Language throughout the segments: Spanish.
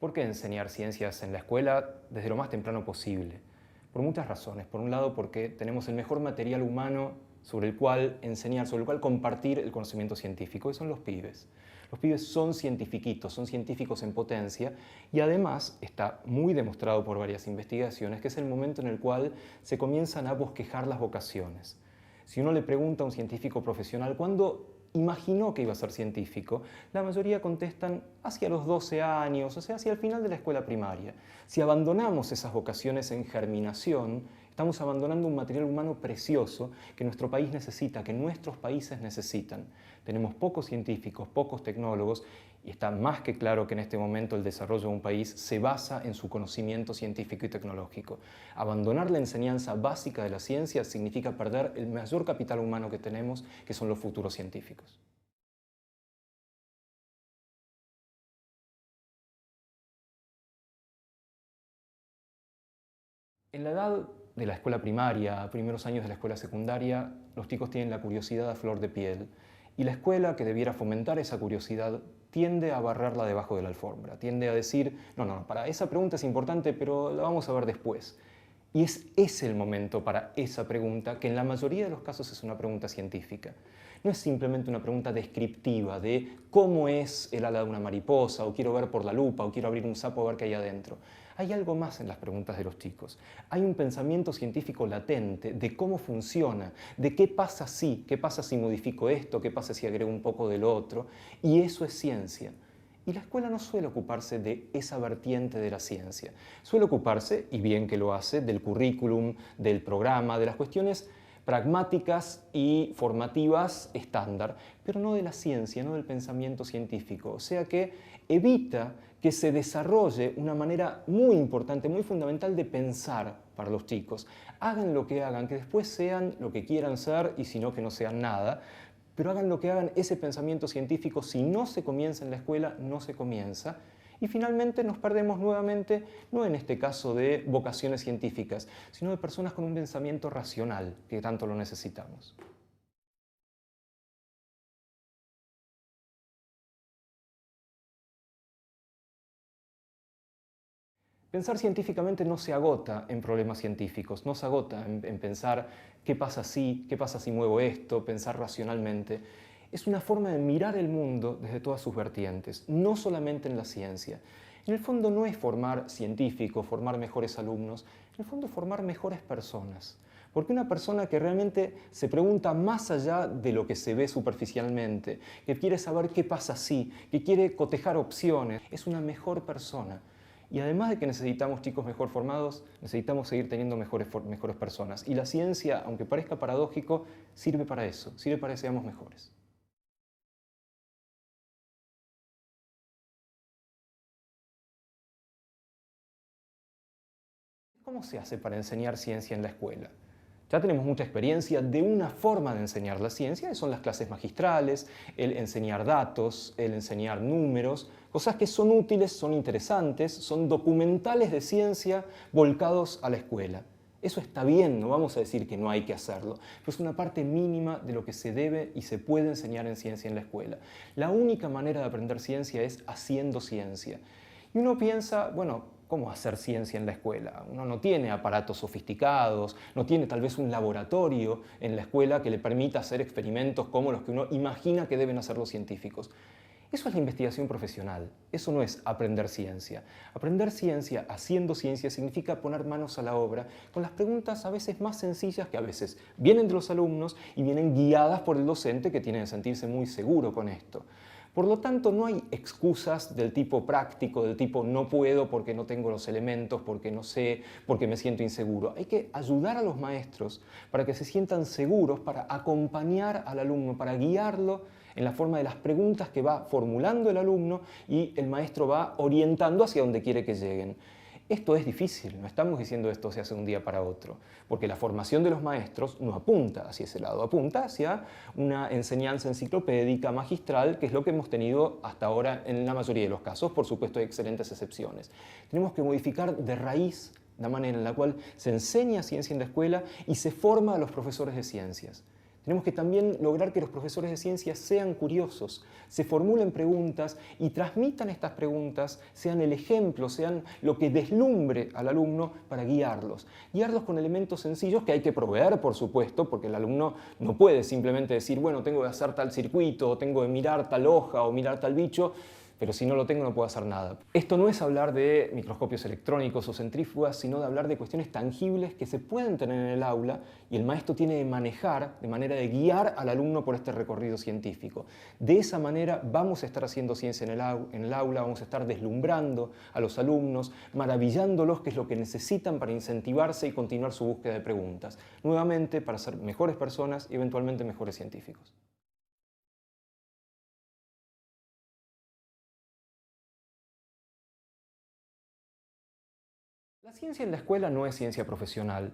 ¿Por qué enseñar ciencias en la escuela desde lo más temprano posible? Por muchas razones. Por un lado, porque tenemos el mejor material humano sobre el cual enseñar, sobre el cual compartir el conocimiento científico, y son los pibes. Los pibes son cientifiquitos, son científicos en potencia, y además está muy demostrado por varias investigaciones que es el momento en el cual se comienzan a bosquejar las vocaciones. Si uno le pregunta a un científico profesional cuándo imaginó que iba a ser científico, la mayoría contestan hacia los 12 años, o sea, hacia el final de la escuela primaria. Si abandonamos esas vocaciones en germinación, estamos abandonando un material humano precioso que nuestro país necesita, que nuestros países necesitan. Tenemos pocos científicos, pocos tecnólogos, y está más que claro que en este momento el desarrollo de un país se basa en su conocimiento científico y tecnológico. Abandonar la enseñanza básica de la ciencia significa perder el mayor capital humano que tenemos, que son los futuros científicos. En la edad de la escuela primaria, primeros años de la escuela secundaria, los chicos tienen la curiosidad a flor de piel. Y la escuela, que debiera fomentar esa curiosidad, tiende a barrerla debajo de la alfombra. Tiende a decir, no, para esa pregunta es importante, pero la vamos a ver después. Y es ese el momento para esa pregunta, que en la mayoría de los casos es una pregunta científica. No es simplemente una pregunta descriptiva de cómo es el ala de una mariposa, o quiero ver por la lupa, o quiero abrir un sapo a ver qué hay adentro. Hay algo más en las preguntas de los chicos. Hay un pensamiento científico latente de cómo funciona, de qué pasa si modifico esto, qué pasa si agrego un poco del otro, y eso es ciencia. Y la escuela no suele ocuparse de esa vertiente de la ciencia. Suele ocuparse, y bien que lo hace, del currículum, del programa, de las cuestiones pragmáticas y formativas estándar, pero no de la ciencia, no del pensamiento científico. O sea que evita que se desarrolle una manera muy importante, muy fundamental de pensar para los chicos. Hagan lo que hagan, que después sean lo que quieran ser y si no, que no sean nada, pero hagan lo que hagan, ese pensamiento científico, si no se comienza en la escuela, no se comienza. Y finalmente nos perdemos nuevamente, no en este caso de vocaciones científicas, sino de personas con un pensamiento racional, que tanto lo necesitamos. Pensar científicamente no se agota en problemas científicos, no se agota en pensar qué pasa si muevo esto, pensar racionalmente. Es una forma de mirar el mundo desde todas sus vertientes, no solamente en la ciencia. En el fondo no es formar científicos, formar mejores alumnos, en el fondo es formar mejores personas. Porque una persona que realmente se pregunta más allá de lo que se ve superficialmente, que quiere saber qué pasa si, que quiere cotejar opciones, es una mejor persona. Y además de que necesitamos chicos mejor formados, necesitamos seguir teniendo mejores personas. Y la ciencia, aunque parezca paradójico, sirve para eso, sirve para que seamos mejores. ¿Cómo se hace para enseñar ciencia en la escuela? Ya tenemos mucha experiencia de una forma de enseñar la ciencia, que son las clases magistrales, el enseñar datos, el enseñar números, cosas que son útiles, son interesantes, son documentales de ciencia volcados a la escuela. Eso está bien, no vamos a decir que no hay que hacerlo, pero es una parte mínima de lo que se debe y se puede enseñar en ciencia en la escuela. La única manera de aprender ciencia es haciendo ciencia. Y uno piensa, bueno, ¿cómo hacer ciencia en la escuela? Uno no tiene aparatos sofisticados, no tiene tal vez un laboratorio en la escuela que le permita hacer experimentos como los que uno imagina que deben hacer los científicos. Eso es la investigación profesional, eso no es aprender ciencia. Aprender ciencia haciendo ciencia significa poner manos a la obra con las preguntas a veces más sencillas que a veces vienen de los alumnos y vienen guiadas por el docente que tiene que sentirse muy seguro con esto. Por lo tanto, no hay excusas del tipo práctico, del tipo no puedo porque no tengo los elementos, porque no sé, porque me siento inseguro. Hay que ayudar a los maestros para que se sientan seguros, para acompañar al alumno, para guiarlo en la forma de las preguntas que va formulando el alumno y el maestro va orientando hacia donde quiere que lleguen. Esto es difícil, no estamos diciendo esto se hace de un día para otro, porque la formación de los maestros no apunta hacia ese lado, apunta hacia una enseñanza enciclopédica, magistral, que es lo que hemos tenido hasta ahora en la mayoría de los casos. Por supuesto hay excelentes excepciones. Tenemos que modificar de raíz la manera en la cual se enseña ciencia en la escuela y se forma a los profesores de ciencias. Tenemos que también lograr que los profesores de ciencia sean curiosos, se formulen preguntas y transmitan estas preguntas, sean el ejemplo, sean lo que deslumbre al alumno para guiarlos. Guiarlos con elementos sencillos que hay que proveer, por supuesto, porque el alumno no puede simplemente decir, bueno, tengo que hacer tal circuito, o tengo que mirar tal hoja o mirar tal bicho, pero si no lo tengo no puedo hacer nada. Esto no es hablar de microscopios electrónicos o centrífugas, sino de hablar de cuestiones tangibles que se pueden tener en el aula y el maestro tiene que manejar de manera de guiar al alumno por este recorrido científico. De esa manera vamos a estar haciendo ciencia en el aula, vamos a estar deslumbrando a los alumnos, maravillándolos, que es lo que necesitan para incentivarse y continuar su búsqueda de preguntas. Nuevamente, para ser mejores personas y eventualmente mejores científicos. La ciencia en la escuela no es ciencia profesional,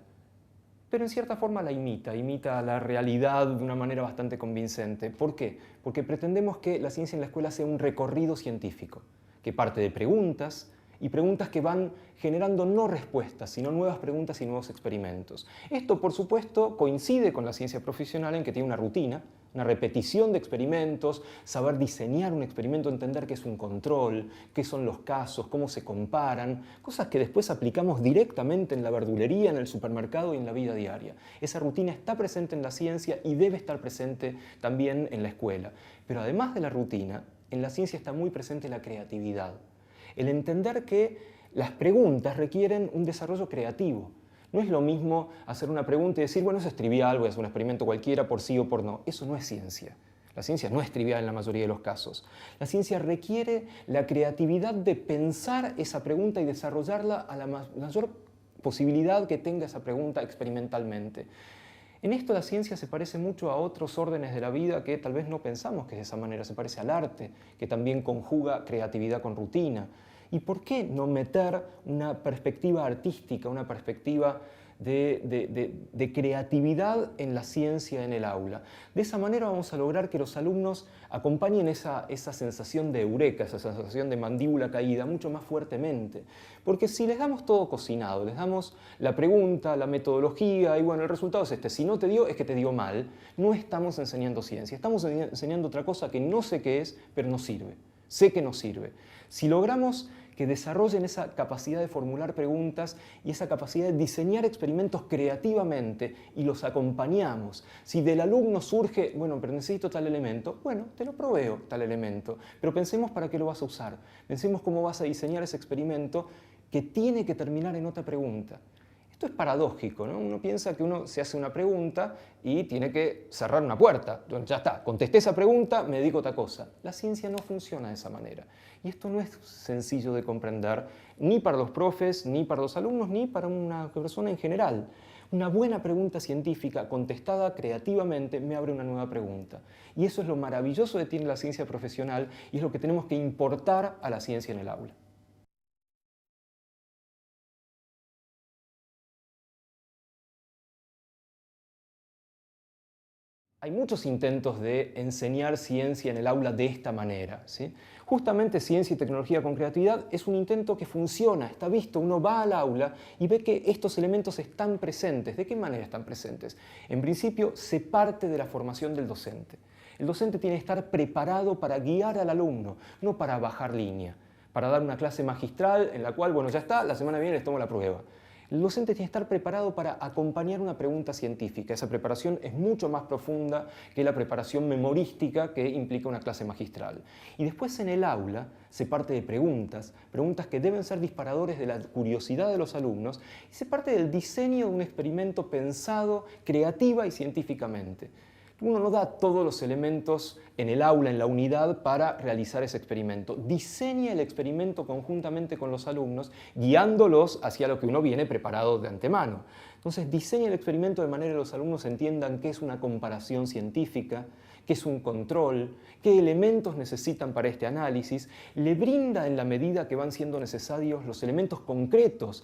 pero en cierta forma la imita la realidad de una manera bastante convincente. ¿Por qué? Porque pretendemos que la ciencia en la escuela sea un recorrido científico, que parte de preguntas, y preguntas que van generando no respuestas, sino nuevas preguntas y nuevos experimentos. Esto, por supuesto, coincide con la ciencia profesional en que tiene una rutina, una repetición de experimentos, saber diseñar un experimento, entender qué es un control, qué son los casos, cómo se comparan, cosas que después aplicamos directamente en la verdulería, en el supermercado y en la vida diaria. Esa rutina está presente en la ciencia y debe estar presente también en la escuela. Pero además de la rutina, en la ciencia está muy presente la creatividad. El entender que las preguntas requieren un desarrollo creativo. No es lo mismo hacer una pregunta y decir, bueno, eso es trivial, voy a hacer un experimento cualquiera por sí o por no. Eso no es ciencia. La ciencia no es trivial en la mayoría de los casos. La ciencia requiere la creatividad de pensar esa pregunta y desarrollarla a la mayor posibilidad que tenga esa pregunta experimentalmente. En esto la ciencia se parece mucho a otros órdenes de la vida que tal vez no pensamos que es de esa manera. Se parece al arte, que también conjuga creatividad con rutina. ¿Y por qué no meter una perspectiva artística, una perspectiva de creatividad en la ciencia en el aula? De esa manera vamos a lograr que los alumnos acompañen esa sensación de eureka, esa sensación de mandíbula caída mucho más fuertemente. Porque si les damos todo cocinado, les damos la pregunta, la metodología y bueno, el resultado es este, si no te dio es que te dio mal, no estamos enseñando ciencia, estamos enseñando otra cosa que no sé qué es, pero no sirve. Sé que nos sirve. Si logramos que desarrollen esa capacidad de formular preguntas y esa capacidad de diseñar experimentos creativamente y los acompañamos, si del alumno surge, bueno, pero necesito tal elemento, bueno, te lo proveo tal elemento, pero pensemos para qué lo vas a usar, pensemos cómo vas a diseñar ese experimento que tiene que terminar en otra pregunta. Esto es paradójico, ¿no? Uno piensa que uno se hace una pregunta y tiene que cerrar una puerta. Ya está, contesté esa pregunta, me dedico a otra cosa. La ciencia no funciona de esa manera. Y esto no es sencillo de comprender ni para los profes, ni para los alumnos, ni para una persona en general. Una buena pregunta científica contestada creativamente me abre una nueva pregunta. Y eso es lo maravilloso que tiene la ciencia profesional y es lo que tenemos que importar a la ciencia en el aula. Hay muchos intentos de enseñar ciencia en el aula de esta manera, ¿sí? Justamente ciencia y tecnología con creatividad es un intento que funciona, está visto, uno va al aula y ve que estos elementos están presentes. ¿De qué manera están presentes? En principio, se parte de la formación del docente. El docente tiene que estar preparado para guiar al alumno, no para bajar línea, para dar una clase magistral en la cual, bueno, ya está, la semana que viene les tomo la prueba. El docente tiene que estar preparado para acompañar una pregunta científica. Esa preparación es mucho más profunda que la preparación memorística que implica una clase magistral. Y después en el aula se parte de preguntas, preguntas que deben ser disparadores de la curiosidad de los alumnos, y se parte del diseño de un experimento pensado creativa y científicamente. Uno no da todos los elementos en el aula, en la unidad, para realizar ese experimento. Diseña el experimento conjuntamente con los alumnos, guiándolos hacia lo que uno viene preparado de antemano. Entonces, diseña el experimento de manera que los alumnos entiendan qué es una comparación científica, qué es un control, qué elementos necesitan para este análisis, le brinda en la medida que van siendo necesarios los elementos concretos,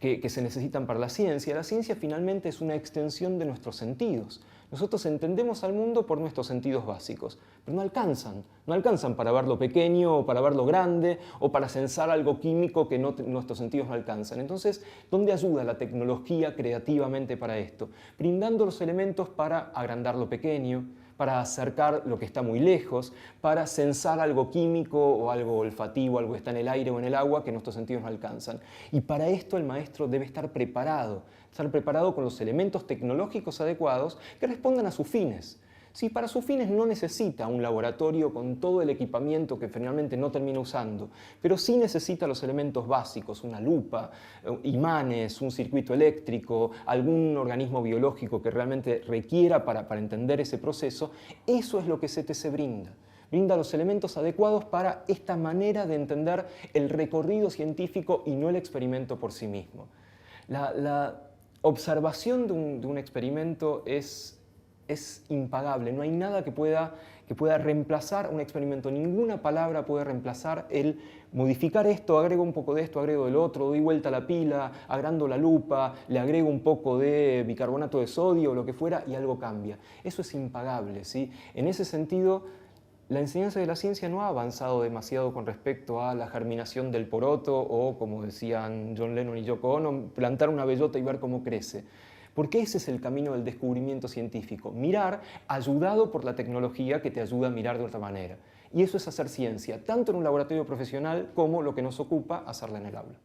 que se necesitan para la ciencia. La ciencia finalmente es una extensión de nuestros sentidos. Nosotros entendemos al mundo por nuestros sentidos básicos, pero no alcanzan para ver lo pequeño o para ver lo grande o para sensar algo químico que nuestros sentidos no alcanzan. Entonces, ¿dónde ayuda la tecnología creativamente para esto? Brindando los elementos para agrandar lo pequeño, para acercar lo que está muy lejos, para sensar algo químico o algo olfativo, algo que está en el aire o en el agua que nuestros sentidos no alcanzan. Y para esto el maestro debe estar preparado con los elementos tecnológicos adecuados que respondan a sus fines. Si para sus fines no necesita un laboratorio con todo el equipamiento que finalmente no termina usando, pero sí necesita los elementos básicos, una lupa, imanes, un circuito eléctrico, algún organismo biológico que realmente requiera para entender ese proceso, eso es lo que CTC brinda. Brinda los elementos adecuados para esta manera de entender el recorrido científico y no el experimento por sí mismo. La observación de un experimento es impagable, no hay nada que pueda reemplazar un experimento, ninguna palabra puede reemplazar el modificar esto, agrego un poco de esto, agrego del otro, doy vuelta a la pila, agrando la lupa, le agrego un poco de bicarbonato de sodio o lo que fuera y algo cambia. Eso es impagable, ¿sí? En ese sentido, la enseñanza de la ciencia no ha avanzado demasiado con respecto a la germinación del poroto o, como decían John Lennon y Yoko Ono, plantar una bellota y ver cómo crece. Porque ese es el camino del descubrimiento científico, mirar ayudado por la tecnología que te ayuda a mirar de otra manera. Y eso es hacer ciencia, tanto en un laboratorio profesional como lo que nos ocupa, hacerla en el aula.